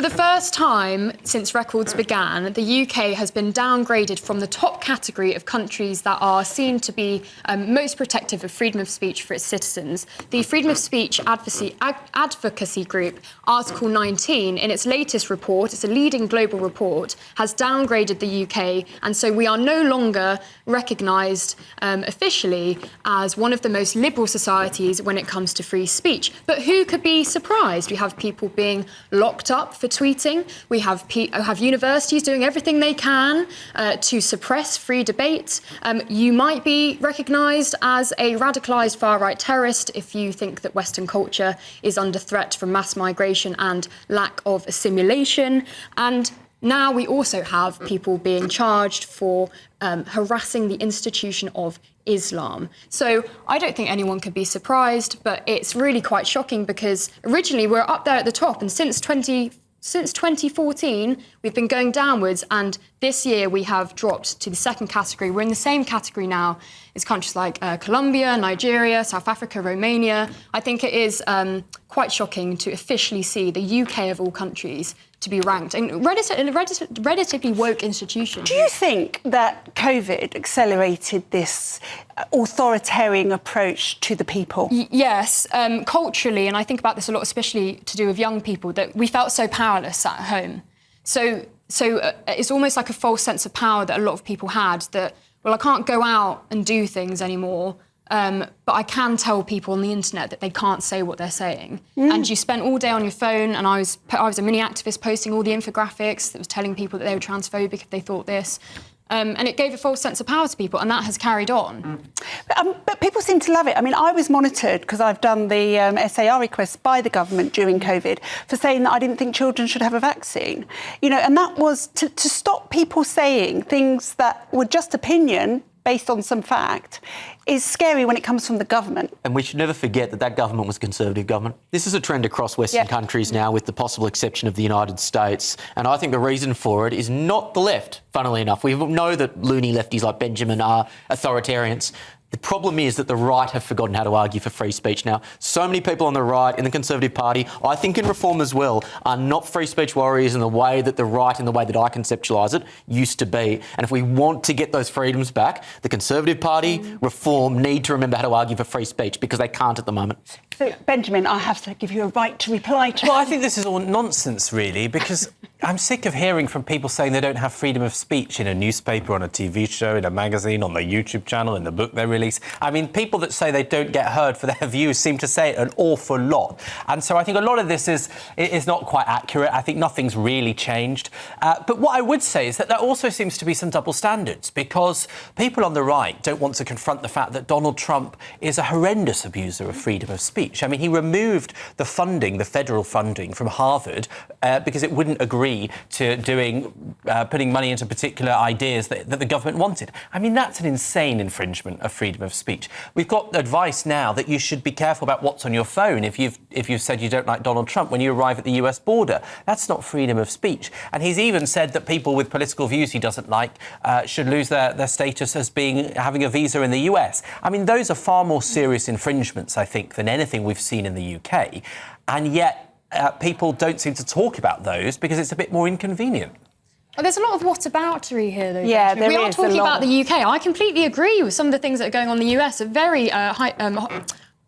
For the first time since records began, the UK has been downgraded from the top category of countries that are seen to be most protective of freedom of speech for its citizens. The Freedom of Speech advocacy group, Article 19, in its latest report, it's a leading global report, has downgraded the UK, and so we are no longer recognised officially as one of the most liberal societies when it comes to free speech. But who could be surprised? We have people being locked up for tweeting. We have universities doing everything they can to suppress free debate. You might be recognised as a radicalised far-right terrorist if you think that Western culture is under threat from mass migration and lack of assimilation. And now we also have people being charged for harassing the institution of Islam. So I don't think anyone could be surprised, but it's really quite shocking because originally we're up there at the top, and since 2014, we've been going downwards, and this year we have dropped to the second category. We're in the same category now as countries like Colombia, Nigeria, South Africa, Romania. I think it is quite shocking to officially see the UK of all countries to be ranked in relatively woke institutions. Do you think that COVID accelerated this authoritarian approach to the people? Yes, culturally, and I think about this a lot, especially to do with young people, that we felt so powerless at home. So it's almost like a false sense of power that a lot of people had, that, well, I can't go out and do things anymore, but I can tell people on the internet that they can't say what they're saying. And you spent all day on your phone, and I was a mini activist posting all the infographics that was telling people that they were transphobic if they thought this. And it gave a false sense of power to people, and that has carried on. But people seem to love it. I mean, I was monitored because I've done the SAR requests by the government during COVID for saying that I didn't think children should have a vaccine. You know, and that was to stop people saying things that were just opinion based on some fact is scary when it comes from the government. And we should never forget that that government was a Conservative government. This is a trend across Western countries now, with the possible exception of the United States. And I think the reason for it is not the left, funnily enough. We know that loony lefties like Benjamin are authoritarians. The problem is that the right have forgotten how to argue for free speech now. So many people on the right, in the Conservative Party, I think in Reform as well, are not free speech warriors in the way that the right, in the way that I conceptualise it, used to be. And if we want to get those freedoms back, the Conservative Party, Reform, need to remember how to argue for free speech, because they can't at the moment. So, Benjamin, I have to give you a right to reply to... Well, I think this is all nonsense, really, because I'm sick of hearing from people saying they don't have freedom of speech in a newspaper, on a TV show, in a magazine, on their YouTube channel, in the book they release. I mean, people that say they don't get heard for their views seem to say it an awful lot. And so I think a lot of this is not quite accurate. I think nothing's really changed. But what I would say is that there also seems to be some double standards, because people on the right don't want to confront the fact that Donald Trump is a horrendous abuser of freedom of speech. I mean, he removed the funding, the federal funding from Harvard because it wouldn't agree to putting money into particular ideas that the government wanted. I mean, that's an insane infringement of freedom of speech. We've got advice now that you should be careful about what's on your phone if you've said you don't like Donald Trump when you arrive at the US border. That's not freedom of speech. And he's even said that people with political views he doesn't like should lose their status as having a visa in the US. I mean, those are far more serious infringements, I think, than anything we've seen in the UK. And yet people don't seem to talk about those because it's a bit more inconvenient. Oh, there's a lot of whataboutery here, though. Yeah, we are talking about the UK. I completely agree with some of the things that are going on in the US. Are very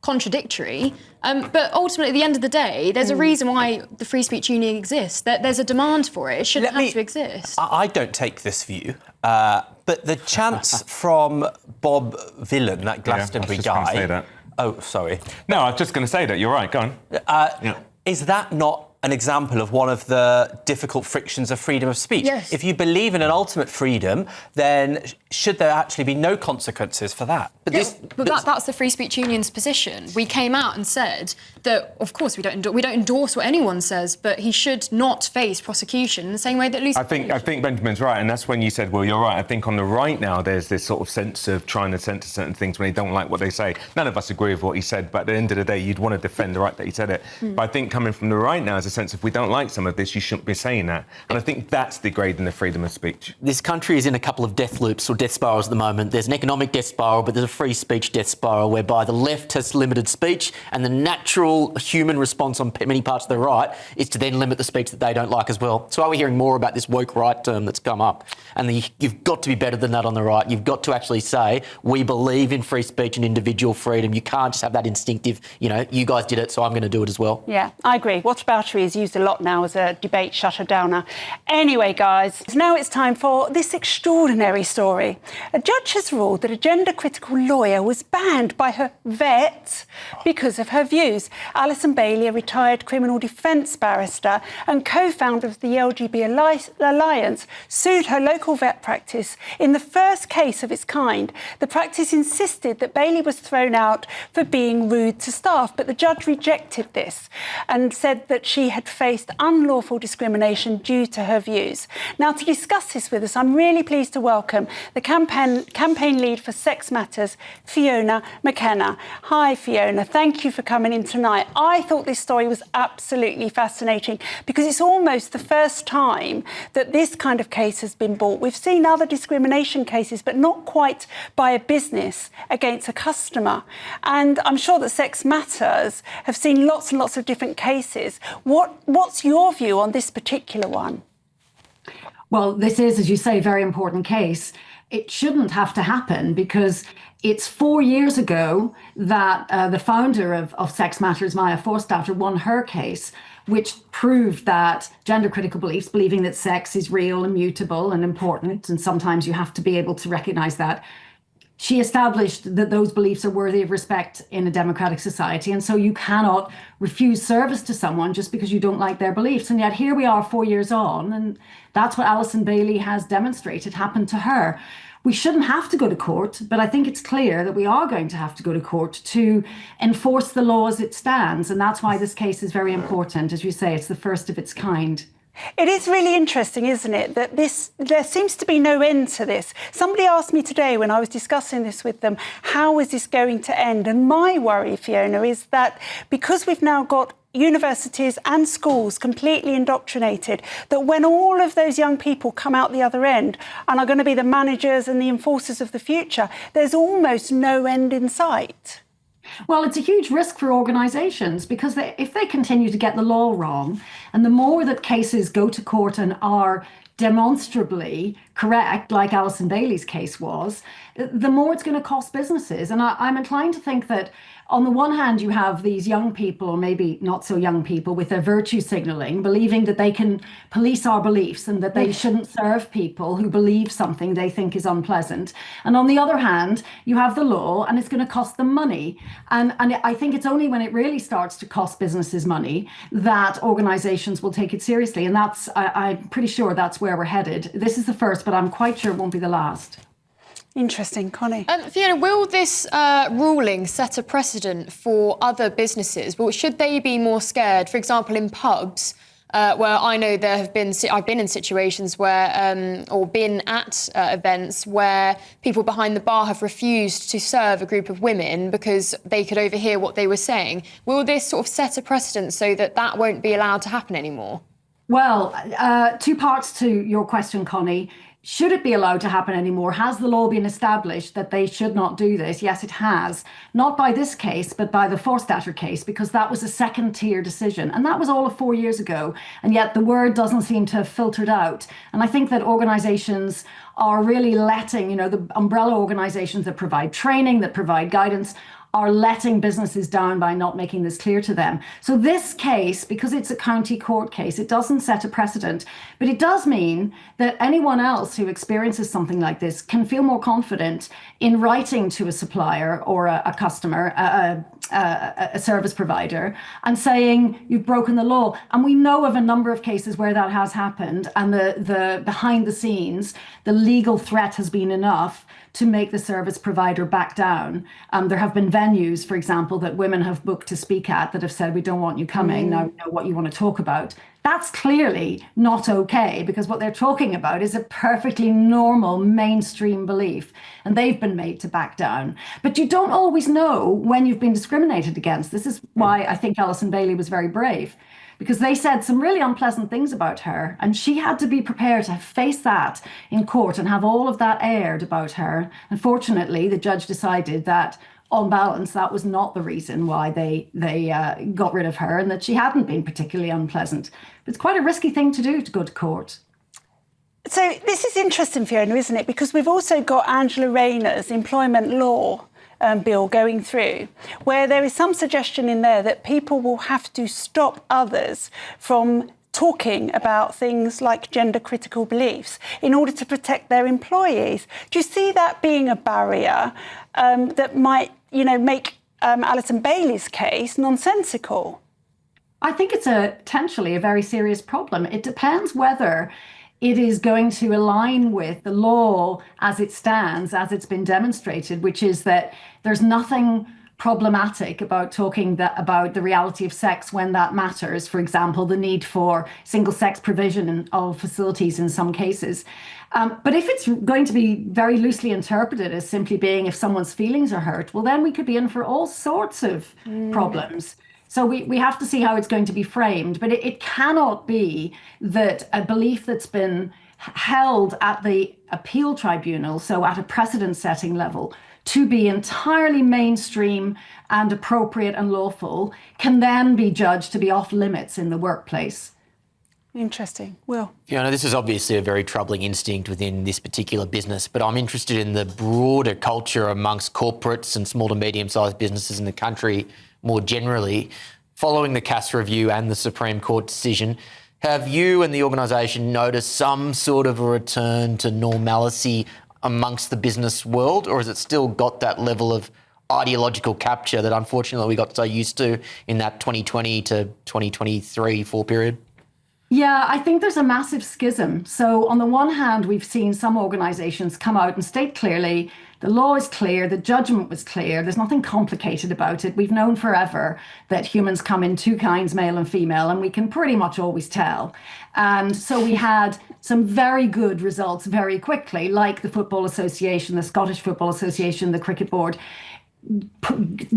contradictory. But ultimately, at the end of the day, there's a reason why the Free Speech Union exists. There's a demand for it. It shouldn't have to exist. I don't take this view. But the chants from Bob Villan, that Glastonbury guy... Say that. Oh, sorry. No, I was just going to say that. You're right. Go on. Is that not an example of one of the difficult frictions of freedom of speech? Yes. If you believe in an ultimate freedom, then should there actually be no consequences for that? But that's the Free Speech Union's position. We came out and said that, of course, we don't endorse what anyone says, but he should not face prosecution in the same way that Lucy... I think Benjamin's right, and that's when you said, well, you're right. I think on the right now, there's this sort of sense of trying to censor certain things when they don't like what they say. None of us agree with what he said, but at the end of the day, you'd want to defend the right that he said it. But I think coming from the right now is a sense of we don't like some of this, you shouldn't be saying that. And I think that's degrading the freedom of speech. This country is in a couple of death loops or death spirals at the moment. There's an economic death spiral, but there's a free speech death spiral whereby the left has limited speech and the natural human response on many parts of the right is to then limit the speech that they don't like as well. So are we hearing more about this woke right term that's come up? And you've got to be better than that on the right. You've got to actually say, we believe in free speech and individual freedom. You can't just have that instinctive, you guys did it, so I'm going to do it as well. Yeah, I agree. Whataboutery is used a lot now as a debate shutter downer. Anyway, guys, now it's time for this extraordinary story. A judge has ruled that a gender-critical lawyer was banned by her vet because of her views. Alison Bailey, a retired criminal defence barrister and co-founder of the LGBT Alliance, sued her local vet practice in the first case of its kind. The practice insisted that Bailey was thrown out for being rude to staff, but the judge rejected this and said that she had faced unlawful discrimination due to her views. Now, to discuss this with us, I'm really pleased to welcome the campaign lead for Sex Matters, Fiona McKenna. Hi, Fiona. Thank you for coming in tonight. I thought this story was absolutely fascinating because it's almost the first time that this kind of case has been brought. We've seen other discrimination cases, but not quite by a business against a customer. And I'm sure that Sex Matters have seen lots and lots of different cases. What's your view on this particular one? Well, this is, as you say, a very important case. It shouldn't have to happen because it's 4 years ago that the founder of Sex Matters, Maya Forstater, won her case, which proved that gender critical beliefs, believing that sex is real and mutable and important, and sometimes you have to be able to recognize that. She established that those beliefs are worthy of respect in a democratic society. And so you cannot refuse service to someone just because you don't like their beliefs. And yet here we are 4 years on, and that's what Alison Bailey has demonstrated happened to her. We shouldn't have to go to court, but I think it's clear that we are going to have to go to court to enforce the law as it stands. And that's why this case is very important. As you say, it's the first of its kind. It is really interesting, isn't it, that there seems to be no end to this. Somebody asked me today when I was discussing this with them, how is this going to end? And my worry, Fiona, is that because we've now got universities and schools completely indoctrinated, that when all of those young people come out the other end and are going to be the managers and the enforcers of the future, there's almost no end in sight. Well, it's a huge risk for organisations because if they continue to get the law wrong, and the more that cases go to court and are demonstrably correct, like Alison Bailey's case was, the more it's going to cost businesses. And I'm inclined to think that on the one hand, you have these young people, or maybe not so young people, with their virtue signalling, believing that they can police our beliefs and that they shouldn't serve people who believe something they think is unpleasant. And on the other hand, you have the law and it's going to cost them money. And I think it's only when it really starts to cost businesses money that organisations will take it seriously. And I'm pretty sure that's where we're headed. This is the first, but I'm quite sure it won't be the last. Interesting. Connie? Fiona, will this ruling set a precedent for other businesses? Well, should they be more scared? For example, in pubs, where I know I've been in situations where, or been at events where people behind the bar have refused to serve a group of women because they could overhear what they were saying. Will this sort of set a precedent so that won't be allowed to happen anymore? Well, two parts to your question, Connie. Should it be allowed to happen anymore? Has the law been established that they should not do this? Yes, it has. Not by this case, but by the Forstater case, because that was a second-tier decision. And that was all of 4 years ago. And yet the word doesn't seem to have filtered out. And I think that organisations are really letting, the umbrella organisations that provide training, that provide guidance, are letting businesses down by not making this clear to them. So this case, because it's a county court case, it doesn't set a precedent, but it does mean that anyone else who experiences something like this can feel more confident in writing to a supplier or a customer, a service provider, and saying you've broken the law. And we know of a number of cases where that has happened, and the behind the scenes, the legal threat has been enough to make the service provider back down. There have been venues, for example, that women have booked to speak at that have said, we don't want you coming, now we know what you want to talk about. That's clearly not okay, because what they're talking about is a perfectly normal mainstream belief, and they've been made to back down. But you don't always know when you've been discriminated against. This is why I think Alison Bailey was very brave. because they said some really unpleasant things about her, and she had to be prepared to face that in court and have all of that aired about her. Unfortunately, the judge decided that on balance, that was not the reason why they got rid of her, and that she hadn't been particularly unpleasant. But it's quite a risky thing to do, to go to court. So this is interesting, Fiona, isn't it? Because we've also got Angela Rayner's employment law bill going through, where there is some suggestion in there that people will have to stop others from talking about things like gender critical beliefs in order to protect their employees. Do you see that being a barrier that might, make Alison Bailey's case nonsensical? I think it's potentially a very serious problem. It depends whether it is going to align with the law as it stands, as it's been demonstrated, which is that there's nothing problematic about talking about the reality of sex when that matters. For example, the need for single-sex provision of facilities in some cases. But if it's going to be very loosely interpreted as simply being if someone's feelings are hurt, well, then we could be in for all sorts of problems. So we have to see how it's going to be framed. But it cannot be that a belief that's been held at the appeal tribunal, so at a precedent-setting level, to be entirely mainstream and appropriate and lawful, can then be judged to be off limits in the workplace. Interesting. Will? Fiona, this is obviously a very troubling instinct within this particular business, but I'm interested in the broader culture amongst corporates and small to medium-sized businesses in the country more generally. Following the Cass review and the Supreme Court decision, have you and the organisation noticed some sort of a return to normalcy amongst the business world, or has it still got that level of ideological capture that unfortunately we got so used to in that 2020 to 2023-4 period? Yeah, I think there's a massive schism. So on the one hand, we've seen some organisations come out and state clearly the law is clear, the judgment was clear, there's nothing complicated about it. We've known forever that humans come in two kinds, male and female, and we can pretty much always tell. And so we had some very good results very quickly, like the Football Association, the Scottish Football Association, the Cricket Board,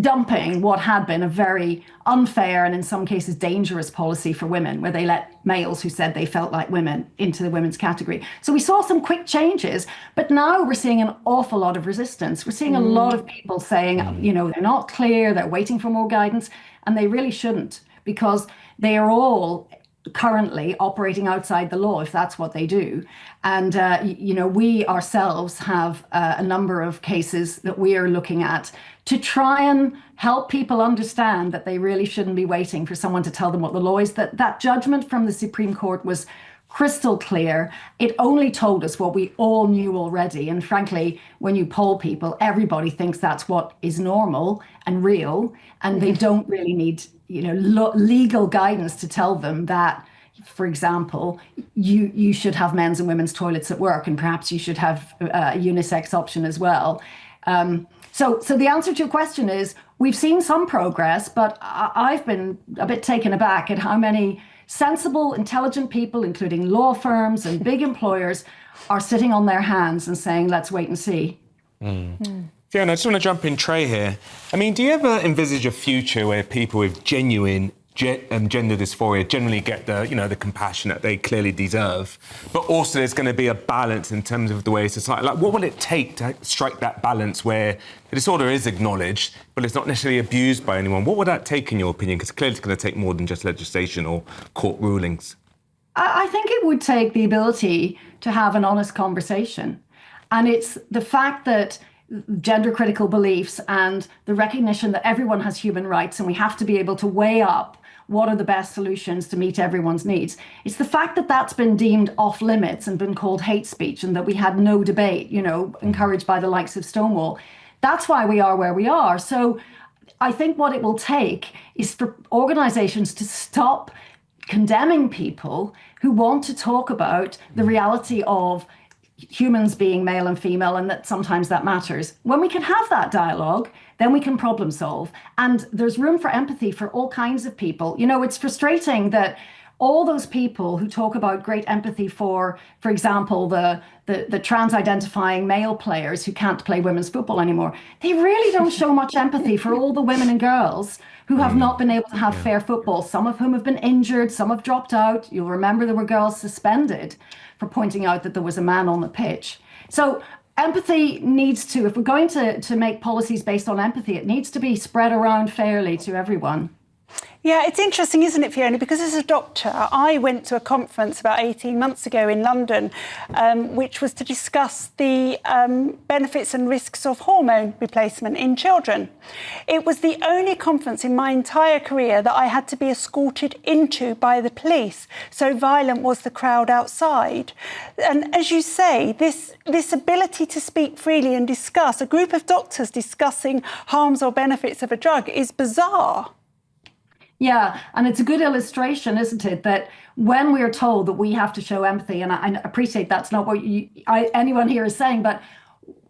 dumping what had been a very unfair and in some cases dangerous policy for women, where they let males who said they felt like women into the women's category. So we saw some quick changes, but now we're seeing an awful lot of resistance. We're seeing a lot of people saying, they're not clear, they're waiting for more guidance, and they really shouldn't, because they are all currently operating outside the law, if that's what they do. And, we ourselves have a number of cases that we are looking at to try and help people understand that they really shouldn't be waiting for someone to tell them what the law is. That judgment from the Supreme Court was crystal clear. It only told us what we all knew already. And frankly, when you poll people, everybody thinks that's what is normal and real, and they don't really need legal guidance to tell them that, for example, you should have men's and women's toilets at work, and perhaps you should have a unisex option as well. So the answer to your question is we've seen some progress, but I've been a bit taken aback at how many sensible, intelligent people, including law firms and big employers, are sitting on their hands and saying, let's wait and see. Fiona, I just want to jump in Trey here. I mean, do you ever envisage a future where people with genuine gender dysphoria generally get the compassion that they clearly deserve, but also there's going to be a balance in terms of the way society, like what will it take to strike that balance where the disorder is acknowledged, but it's not necessarily abused by anyone? What would that take in your opinion? Because clearly it's going to take more than just legislation or court rulings. I think it would take the ability to have an honest conversation. And it's the fact that gender critical beliefs and the recognition that everyone has human rights and we have to be able to weigh up what are the best solutions to meet everyone's needs. It's the fact that that's been deemed off limits and been called hate speech, and that we had no debate, encouraged by the likes of Stonewall. That's why we are where we are. So I think what it will take is for organizations to stop condemning people who want to talk about the reality of humans being male and female, and that sometimes that matters. When we can have that dialogue, then we can problem solve. And there's room for empathy for all kinds of people. It's frustrating that all those people who talk about great empathy for example, the trans-identifying male players who can't play women's football anymore, they really don't show much empathy for all the women and girls who have not been able to have fair football, some of whom have been injured, some have dropped out. You'll remember there were girls suspended for pointing out that there was a man on the pitch. So empathy needs to, if we're going to make policies based on empathy, it needs to be spread around fairly to everyone. Yeah, it's interesting, isn't it, Fiona? Because as a doctor, I went to a conference about 18 months ago in London, which was to discuss the benefits and risks of hormone replacement in children. It was the only conference in my entire career that I had to be escorted into by the police. So violent was the crowd outside. And as you say, this ability to speak freely and discuss, a group of doctors discussing harms or benefits of a drug is bizarre. Yeah, and it's a good illustration, isn't it, that when we're told that we have to show empathy, and I appreciate that's not what anyone here is saying, but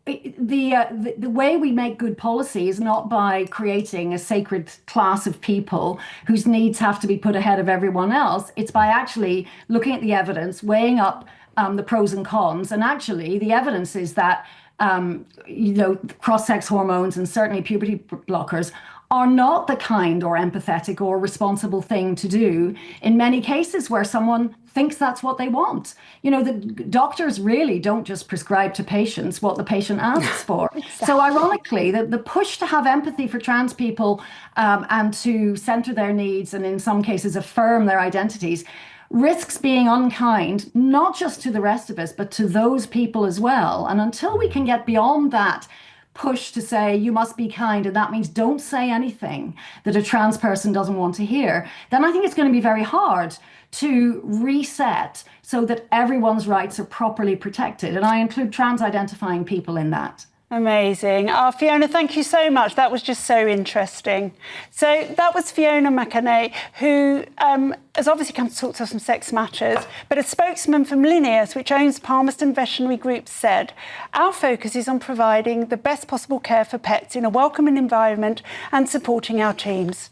the way we make good policy is not by creating a sacred class of people whose needs have to be put ahead of everyone else. It's by actually looking at the evidence, weighing up the pros and cons, and actually the evidence is that cross-sex hormones and certainly puberty blockers are not the kind or empathetic or responsible thing to do in many cases where someone thinks that's what they want. The doctors really don't just prescribe to patients what the patient asks for. Exactly. So ironically, the push to have empathy for trans people and to centre their needs and in some cases affirm their identities risks being unkind, not just to the rest of us, but to those people as well. And until we can get beyond that push to say you must be kind, and that means don't say anything that a trans person doesn't want to hear, then I think it's going to be very hard to reset so that everyone's rights are properly protected. And I include trans identifying people in that. Amazing. Fiona, thank you so much. That was just so interesting. So that was Fiona McAnay, who has obviously come to talk to us on sex matters, but a spokesman from Linnaeus, which owns Palmerston Veterinary Group, said, "Our focus is on providing the best possible care for pets in a welcoming environment and supporting our teams."